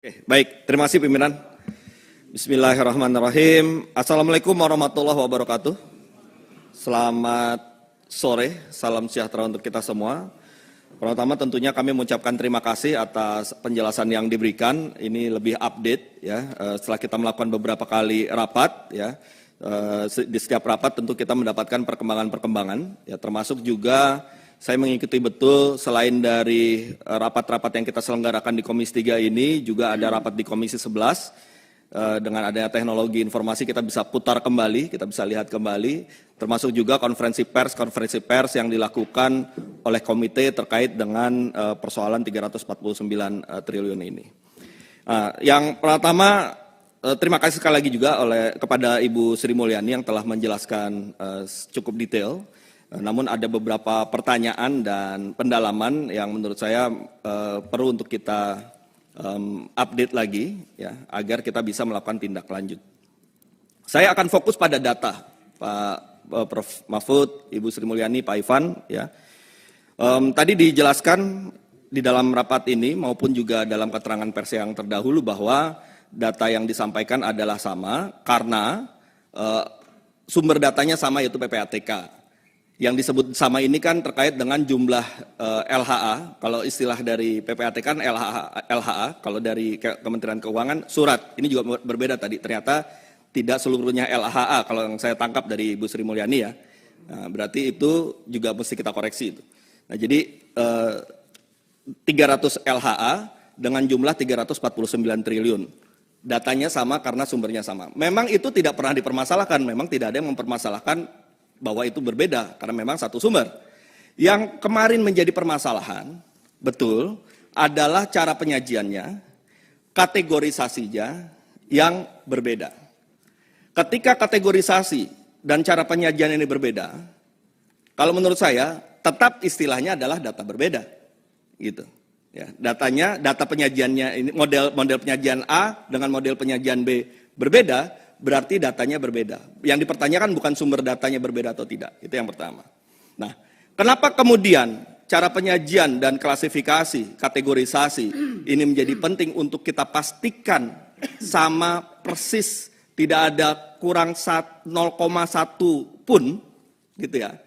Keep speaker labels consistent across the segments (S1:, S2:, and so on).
S1: Oke, baik, terima kasih pimpinan. Bismillahirrahmanirrahim. Assalamualaikum warahmatullahi wabarakatuh. Selamat sore, salam sejahtera untuk kita semua. Pertama tentunya kami mengucapkan terima kasih atas penjelasan yang diberikan. Ini lebih update ya. Setelah kita melakukan beberapa kali rapat ya. Di setiap rapat tentu kita mendapatkan perkembangan-perkembangan ya, termasuk juga saya mengikuti betul selain dari rapat-rapat yang kita selenggarakan di Komisi 3 ini, juga ada rapat di Komisi 11. Dengan adanya teknologi informasi kita bisa putar kembali, kita bisa lihat kembali, termasuk juga konferensi pers yang dilakukan oleh komite terkait dengan persoalan 349 triliun ini. Yang pertama, terima kasih sekali lagi juga kepada Ibu Sri Mulyani yang telah menjelaskan cukup detail. Namun ada beberapa pertanyaan dan pendalaman yang menurut saya perlu untuk kita update lagi ya, agar kita bisa melakukan tindak lanjut. Saya akan fokus pada data, Pak Prof. Mahfud, Ibu Sri Mulyani, Pak Ivan ya. Tadi dijelaskan di dalam rapat ini maupun juga dalam keterangan pers yang terdahulu bahwa data yang disampaikan adalah sama karena sumber datanya sama, yaitu PPATK. Yang disebut sama ini kan terkait dengan jumlah LHA, kalau istilah dari PPATK kan LHA, kalau dari Kementerian Keuangan surat. Ini juga berbeda tadi, ternyata tidak seluruhnya LHA kalau yang saya tangkap dari Ibu Sri Mulyani ya. Nah, berarti itu juga mesti kita koreksi itu. Nah, jadi 300 LHA dengan jumlah 349 triliun. Datanya sama karena sumbernya sama. Memang itu tidak pernah dipermasalahkan, memang tidak ada yang mempermasalahkan bahwa itu berbeda, karena memang satu sumber. Yang kemarin menjadi permasalahan, betul, adalah cara penyajiannya, kategorisasinya yang berbeda. Ketika kategorisasi dan cara penyajian ini berbeda, kalau menurut saya, tetap istilahnya adalah data berbeda. Gitu. Ya, data penyajiannya ini model penyajian A dengan model penyajian B berbeda, berarti datanya berbeda. Yang dipertanyakan bukan sumber datanya berbeda atau tidak. Itu yang pertama. Nah, kenapa kemudian cara penyajian dan klasifikasi, kategorisasi ini menjadi penting untuk kita pastikan sama persis, tidak ada kurang 0,1 pun, gitu ya.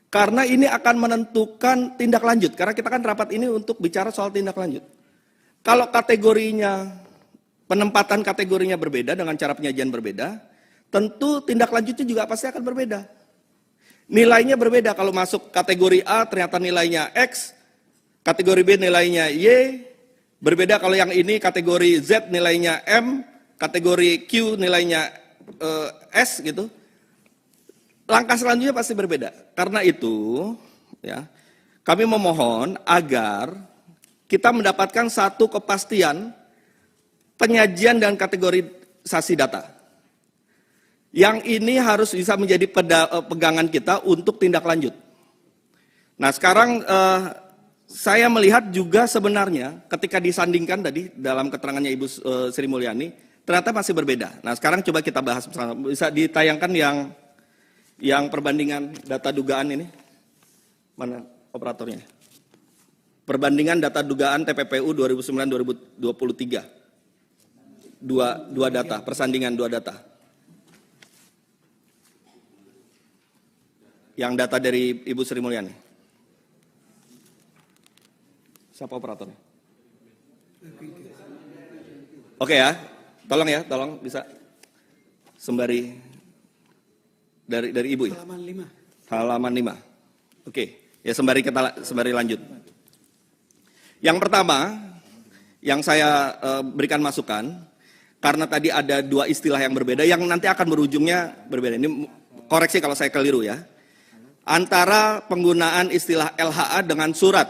S1: Karena ini akan menentukan tindak lanjut. Karena kita kan rapat ini untuk bicara soal tindak lanjut. Kalau kategorinya, penempatan kategorinya berbeda dengan cara penyajian berbeda, tentu tindak lanjutnya juga pasti akan berbeda. Nilainya berbeda, kalau masuk kategori A ternyata nilainya X, kategori B nilainya Y, berbeda kalau yang ini kategori Z nilainya M, kategori Q nilainya S gitu. Langkah selanjutnya pasti berbeda. Karena itu, ya, kami memohon agar kita mendapatkan satu kepastian penyajian dan kategorisasi data. Yang ini harus bisa menjadi pegangan kita untuk tindak lanjut. Nah sekarang saya melihat juga sebenarnya ketika disandingkan tadi dalam keterangannya Ibu Sri Mulyani, ternyata masih berbeda. Nah sekarang coba kita bahas bersama. Bisa ditayangkan yang perbandingan data dugaan ini. Mana operatornya? Perbandingan data dugaan TPPU 2009-2023. Dua data, persandingan dua data. Yang data dari Ibu Sri Mulyani. Siapa operatornya? Oke ya, tolong bisa sembari dari Ibu ya. Halaman 5. Oke, ya sembari lanjut. Yang pertama, yang saya berikan masukan, karena tadi ada dua istilah yang berbeda, yang nanti akan berujungnya berbeda. Ini koreksi kalau saya keliru ya. Antara penggunaan istilah LHA dengan surat.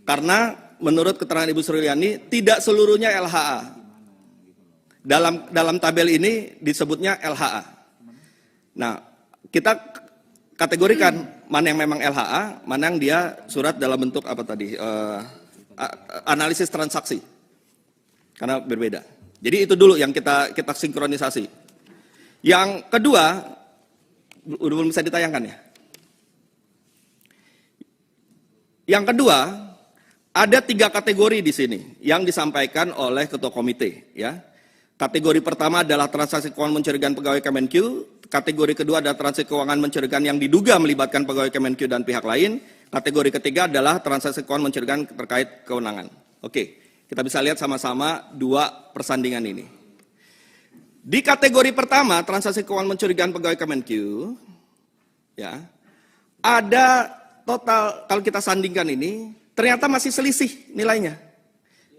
S1: Karena menurut keterangan Ibu Sri Mulyani, tidak seluruhnya LHA. Dalam tabel ini disebutnya LHA. Nah, kita kategorikan mana yang memang LHA, mana yang dia surat dalam bentuk apa tadi, analisis transaksi. Karena berbeda. Jadi itu dulu yang kita sinkronisasi. Yang kedua, udah belum bisa ditayangkan ya. Yang kedua, Ada 3 kategori di sini yang disampaikan oleh Ketua Komite, ya. Kategori pertama adalah transaksi keuangan mencurigakan pegawai Kemenq. Kategori kedua adalah transaksi keuangan mencurigakan yang diduga melibatkan pegawai Kemenq dan pihak lain. Kategori ketiga adalah transaksi keuangan mencurigakan terkait kewenangan. Oke, kita bisa lihat sama-sama 2 persandingan ini. Di kategori pertama, transaksi keuangan mencurigakan pegawai Kemenq, ya, ada total, kalau kita sandingkan ini, ternyata masih selisih nilainya.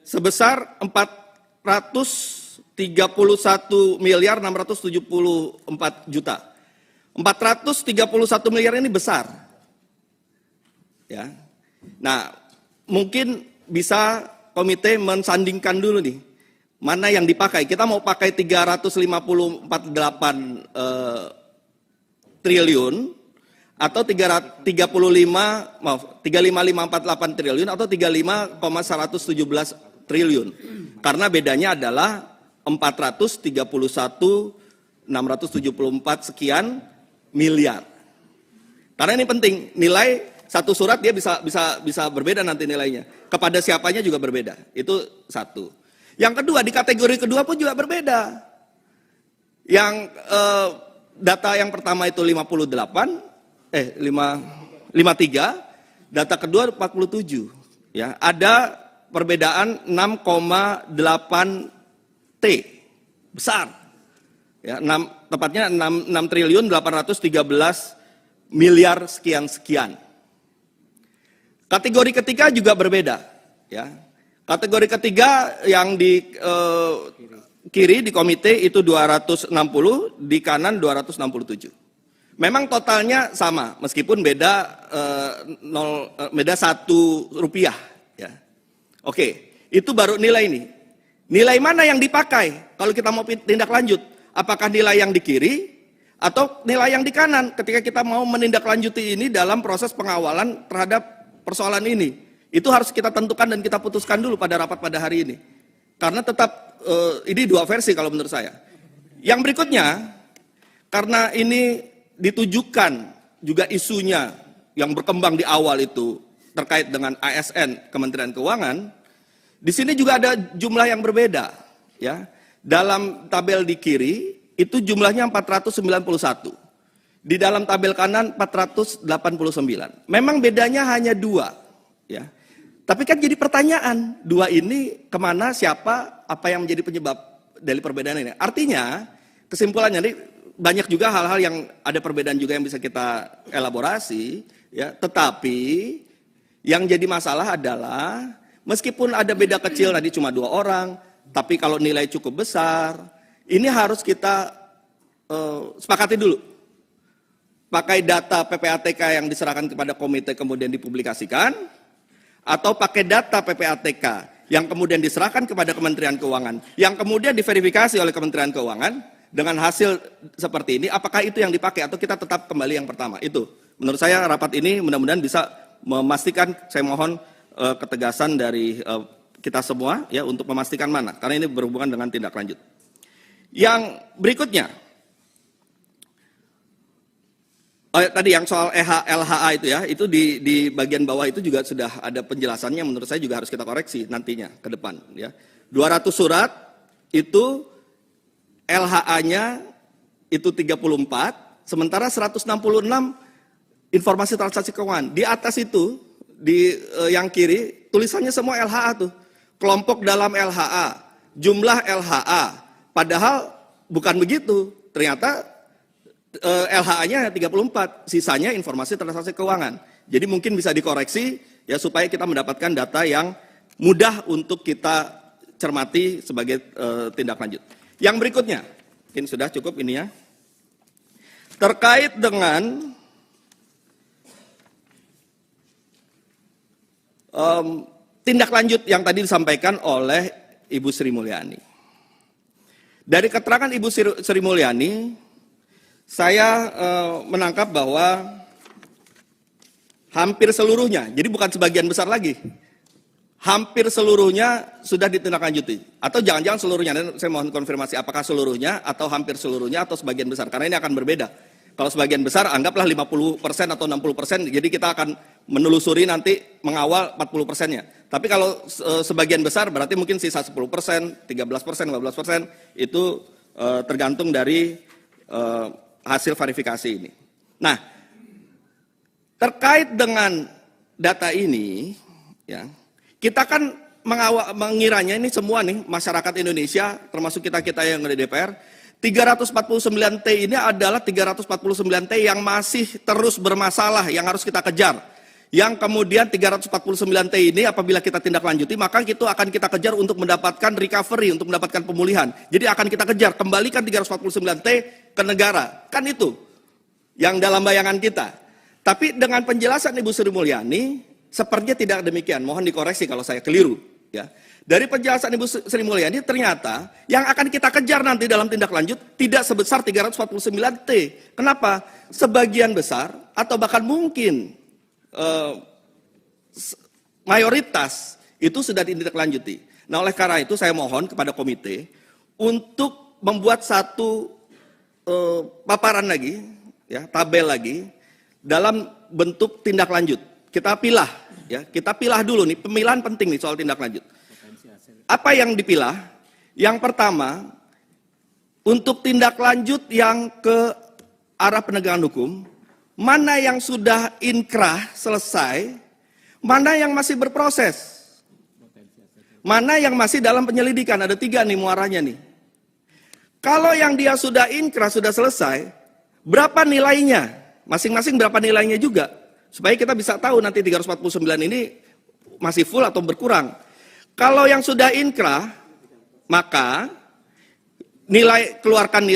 S1: Sebesar 431 miliar 674 juta. 431 miliar ini besar. Ya. Nah, mungkin bisa komite mensandingkan dulu nih. Mana yang dipakai? Kita mau pakai 354,8 triliun atau 35,548 triliun atau 35,117 triliun. Karena bedanya adalah 431,674 sekian miliar. Karena ini penting, nilai satu surat dia bisa berbeda nanti nilainya. Kepada siapanya juga berbeda. Itu satu. Yang kedua, di kategori kedua pun juga berbeda. Yang data yang pertama itu 53, data kedua 47. Ya, ada perbedaan 6,8 T, besar. Ya, tepatnya 6 triliun 813 miliar sekian-sekian. Kategori ketiga juga berbeda. Ya. Kategori ketiga yang di kiri di komite itu 260, di kanan 267. Memang totalnya sama, meskipun beda beda 1 rupiah. Ya. Oke, itu baru nilai ini. Nilai mana yang dipakai kalau kita mau tindak lanjut? Apakah nilai yang di kiri atau nilai yang di kanan ketika kita mau menindaklanjuti ini dalam proses pengawalan terhadap persoalan ini? Itu harus kita tentukan dan kita putuskan dulu pada rapat pada hari ini. Karena tetap ini 2 versi kalau menurut saya. Yang berikutnya, karena ini ditujukan juga isunya yang berkembang di awal itu terkait dengan ASN Kementerian Keuangan, di sini juga ada jumlah yang berbeda, ya. Dalam tabel di kiri itu jumlahnya 491. Di dalam tabel kanan 489. Memang bedanya hanya 2, ya. Tapi kan jadi pertanyaan, 2 ini kemana, siapa, apa yang menjadi penyebab dari perbedaan ini? Artinya, kesimpulannya ini banyak juga hal-hal yang ada perbedaan juga yang bisa kita elaborasi, ya. Tetapi yang jadi masalah adalah meskipun ada beda kecil tadi cuma 2 orang, tapi kalau nilai cukup besar, ini harus kita sepakati dulu. Pakai data PPATK yang diserahkan kepada komite kemudian dipublikasikan, atau pakai data PPATK yang kemudian diserahkan kepada Kementerian Keuangan, yang kemudian diverifikasi oleh Kementerian Keuangan dengan hasil seperti ini, apakah itu yang dipakai atau kita tetap kembali yang pertama? Itu menurut saya rapat ini mudah-mudahan bisa memastikan, saya mohon ketegasan dari kita semua ya untuk memastikan mana, karena ini berhubungan dengan tindak lanjut. Yang berikutnya, tadi yang soal LHA itu ya, itu di bagian bawah itu juga sudah ada penjelasannya, menurut saya juga harus kita koreksi nantinya ke depan ya. 200 surat itu LHA-nya itu 34, sementara 166 informasi transaksi keuangan. Di atas itu, di yang kiri, tulisannya semua LHA tuh. Kelompok dalam LHA, jumlah LHA. Padahal bukan begitu. Ternyata LHA-nya 34, sisanya informasi transaksi keuangan. Jadi mungkin bisa dikoreksi ya supaya kita mendapatkan data yang mudah untuk kita cermati sebagai tindak lanjut. Yang berikutnya, mungkin sudah cukup ini ya. Terkait dengan tindak lanjut yang tadi disampaikan oleh Ibu Sri Mulyani. Dari keterangan Ibu Sri Mulyani, saya menangkap bahwa hampir seluruhnya, jadi bukan sebagian besar lagi, hampir seluruhnya sudah ditindaklanjuti. Atau jangan-jangan seluruhnya, dan saya mohon konfirmasi apakah seluruhnya atau hampir seluruhnya atau sebagian besar, karena ini akan berbeda. Kalau sebagian besar anggaplah 50% atau 60%, jadi kita akan menelusuri nanti mengawal 40%-nya. Tapi kalau sebagian besar berarti mungkin sisa 10%, 13%, 15% itu tergantung dari hasil verifikasi ini. Nah, terkait dengan data ini, ya, kita kan mengiranya ini semua nih masyarakat Indonesia, termasuk kita-kita yang ada di DPR, 349T ini adalah 349T yang masih terus bermasalah, yang harus kita kejar. Yang kemudian 349T ini apabila kita tindak lanjuti, maka itu akan kita kejar untuk mendapatkan recovery, untuk mendapatkan pemulihan. Jadi akan kita kejar, kembalikan 349T ke negara. Kan itu yang dalam bayangan kita. Tapi dengan penjelasan Ibu Sri Mulyani, sepertinya tidak demikian. Mohon dikoreksi kalau saya keliru. Ya. Dari penjelasan Ibu Sri Mulyani, ternyata yang akan kita kejar nanti dalam tindak lanjut tidak sebesar 349T. Kenapa? Sebagian besar atau bahkan mungkin mayoritas itu sudah ditindaklanjuti. Nah, oleh karena itu saya mohon kepada komite untuk membuat satu paparan lagi, ya, tabel lagi dalam bentuk tindak lanjut. Kita pilah, ya, kita pilah dulu nih, pemilahan penting nih soal tindak lanjut. Apa yang dipilah? Yang pertama, untuk tindak lanjut yang ke arah penegakan hukum, mana yang sudah inkrah selesai, mana yang masih berproses, mana yang masih dalam penyelidikan. Ada 3 nih muaranya nih. Kalau yang dia sudah inkrah, sudah selesai, berapa nilainya? Masing-masing berapa nilainya juga. Supaya kita bisa tahu nanti 349 ini masih full atau berkurang. Kalau yang sudah inkrah, maka nilai keluarkan,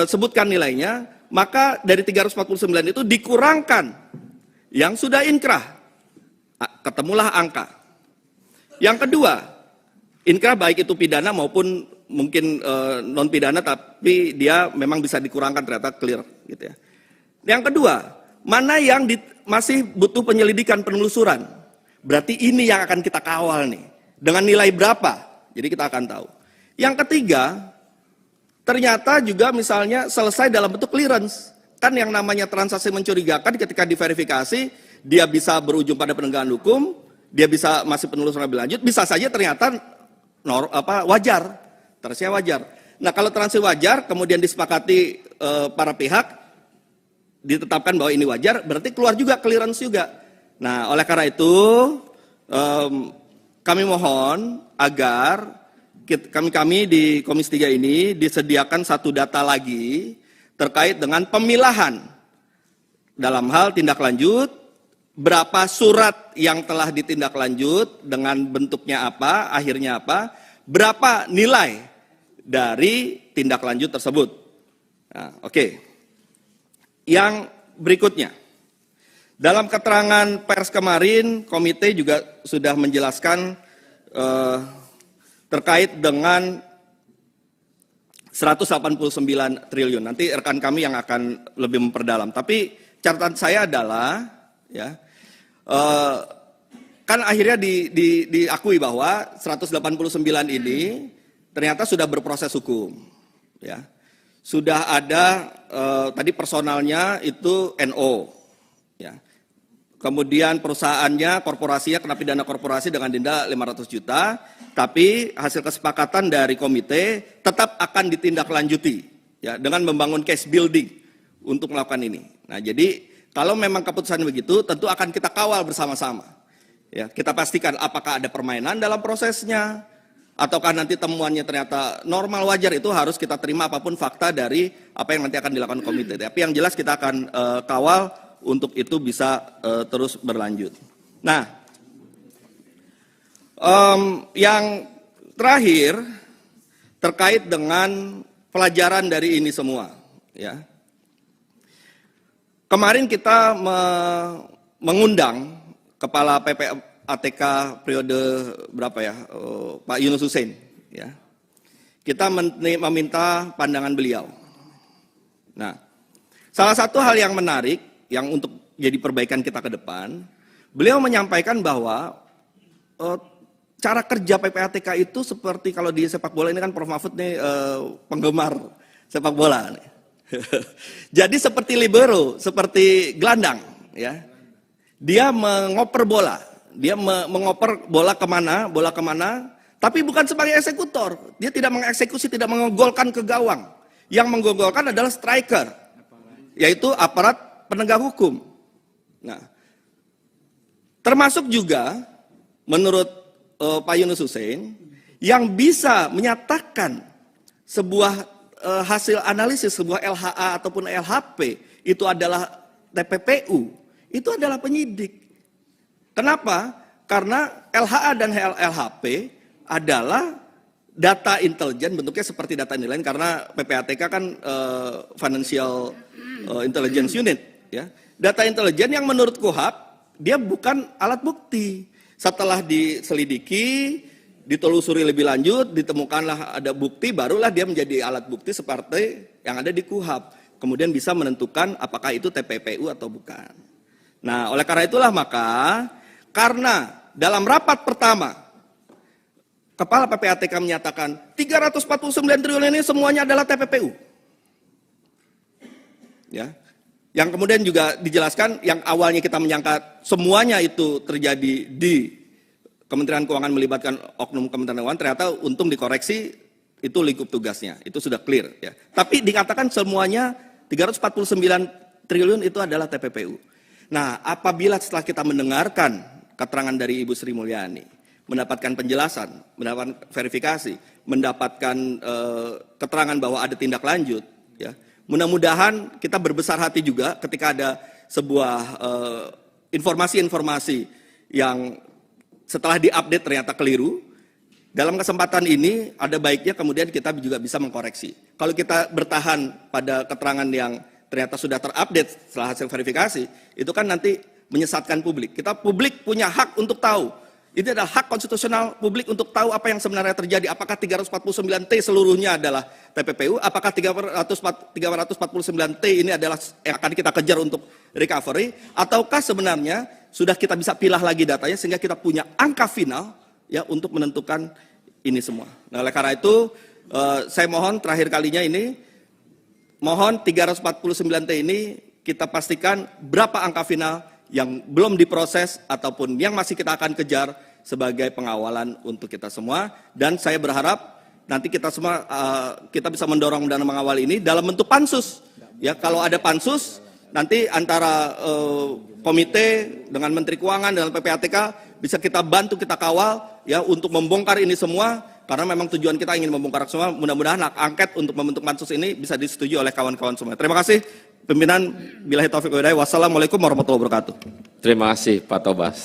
S1: sebutkan nilainya. Maka dari 349 itu dikurangkan yang sudah inkrah, ketemulah angka. Yang kedua, inkrah baik itu pidana maupun mungkin non pidana, tapi dia memang bisa dikurangkan, ternyata clear gitu ya. Yang kedua, mana yang masih butuh penyelidikan, penelusuran, berarti ini yang akan kita kawal nih, dengan nilai berapa, jadi kita akan tahu. Yang ketiga, ternyata juga misalnya selesai dalam bentuk clearance. Kan yang namanya transaksi mencurigakan ketika diverifikasi, dia bisa berujung pada penegakan hukum, dia bisa masih penelusuran lebih lanjut, bisa saja ternyata wajar, transaksi wajar. Nah, kalau transaksi wajar kemudian disepakati para pihak, ditetapkan bahwa ini wajar, berarti keluar juga clearance juga. Nah, oleh karena itu kami mohon agar kami di Komisi 3 ini disediakan satu data lagi terkait dengan pemilahan dalam hal tindak lanjut, berapa surat yang telah ditindaklanjut dengan bentuknya apa, akhirnya apa, berapa nilai dari tindak lanjut tersebut. Nah, oke. Yang berikutnya, dalam keterangan pers kemarin, komite juga sudah menjelaskan terkait dengan 189 triliun. Nanti rekan kami yang akan lebih memperdalam. Tapi catatan saya adalah, ya, kan akhirnya diakui bahwa 189 ini ternyata sudah berproses hukum. Ya. Sudah ada tadi personalnya itu NO. Ya. Kemudian perusahaannya, korporasinya kena pidana korporasi dengan denda 500 juta, tapi hasil kesepakatan dari komite tetap akan ditindaklanjuti, ya, dengan membangun case building untuk melakukan ini. Nah, jadi kalau memang keputusan begitu, tentu akan kita kawal bersama-sama. Ya, kita pastikan apakah ada permainan dalam prosesnya, ataukah nanti temuannya ternyata normal, wajar, itu harus kita terima apapun fakta dari apa yang nanti akan dilakukan komite. Tapi yang jelas kita akan kawal untuk itu bisa terus berlanjut. Nah, yang terakhir terkait dengan pelajaran dari ini semua. Ya. Kemarin kita mengundang Kepala PPATK periode berapa ya, Pak Yunus Hussein. Ya. Kita meminta pandangan beliau. Nah, salah satu hal yang menarik, yang untuk jadi perbaikan kita ke depan, beliau menyampaikan bahwa cara kerja PPATK itu seperti kalau di sepak bola ini kan Prof. Mahfud nih penggemar sepak bola. Jadi seperti libero, seperti gelandang, ya. dia mengoper bola, dia mengoper bola kemana, tapi bukan sebagai eksekutor. Dia tidak mengeksekusi, tidak menggolkan ke gawang. Yang menggolkan adalah striker, yaitu aparat penegak hukum. Nah, termasuk juga menurut Pak Yunus Hussein, yang bisa menyatakan sebuah hasil analisis, sebuah LHA ataupun LHP, itu adalah TPPU, itu adalah penyidik. Kenapa? Karena LHA dan LHP adalah data intelijen, bentuknya seperti data intelijen, karena PPATK kan Financial Intelligence Unit. Ya. Data intelijen yang menurut KUHP, dia bukan alat bukti. Setelah diselidiki, ditelusuri lebih lanjut, ditemukanlah ada bukti, barulah dia menjadi alat bukti seperti yang ada di KUHP. Kemudian bisa menentukan apakah itu TPPU atau bukan. Nah, oleh karena itulah maka, karena dalam rapat pertama, Kepala PPATK menyatakan 349 triliun ini semuanya adalah TPPU. Ya. Yang kemudian juga dijelaskan, yang awalnya kita menyangka semuanya itu terjadi di Kementerian Keuangan melibatkan oknum Kementerian Keuangan, ternyata untung dikoreksi, itu lingkup tugasnya, itu sudah clear. Ya. Tapi dikatakan semuanya 349 triliun itu adalah TPPU. Nah, apabila setelah kita mendengarkan keterangan dari Ibu Sri Mulyani, mendapatkan penjelasan, mendapatkan verifikasi, mendapatkan keterangan bahwa ada tindak lanjut, ya. Mudah-mudahan kita berbesar hati juga ketika ada sebuah informasi-informasi yang setelah diupdate ternyata keliru. Dalam kesempatan ini ada baiknya kemudian kita juga bisa mengkoreksi. Kalau kita bertahan pada keterangan yang ternyata sudah terupdate setelah hasil verifikasi, itu kan nanti menyesatkan publik. Publik punya hak untuk tahu. Itu adalah hak konstitusional publik untuk tahu apa yang sebenarnya terjadi. Apakah 349T seluruhnya adalah TPPU? Apakah 349T ini adalah yang akan kita kejar untuk recovery? Ataukah sebenarnya sudah kita bisa pilah lagi datanya sehingga kita punya angka final ya untuk menentukan ini semua. Nah, oleh karena itu saya mohon terakhir kalinya ini, mohon 349T ini kita pastikan berapa angka final yang belum diproses ataupun yang masih kita akan kejar sebagai pengawalan untuk kita semua. Dan saya berharap nanti kita semua kita bisa mendorong dan mengawal ini dalam bentuk pansus. Ya, kalau ada pansus nanti antara komite dengan Menteri Keuangan dengan PPATK bisa kita bantu, kita kawal ya untuk membongkar ini semua, karena memang tujuan kita ingin membongkar semua. Mudah-mudahan hak angket untuk membentuk pansus ini bisa disetujui oleh kawan-kawan semua. Terima kasih pimpinan. Billahi taufiq wal hidayah. Wassalamualaikum warahmatullahi wabarakatuh.
S2: Terima kasih Pak Tobas.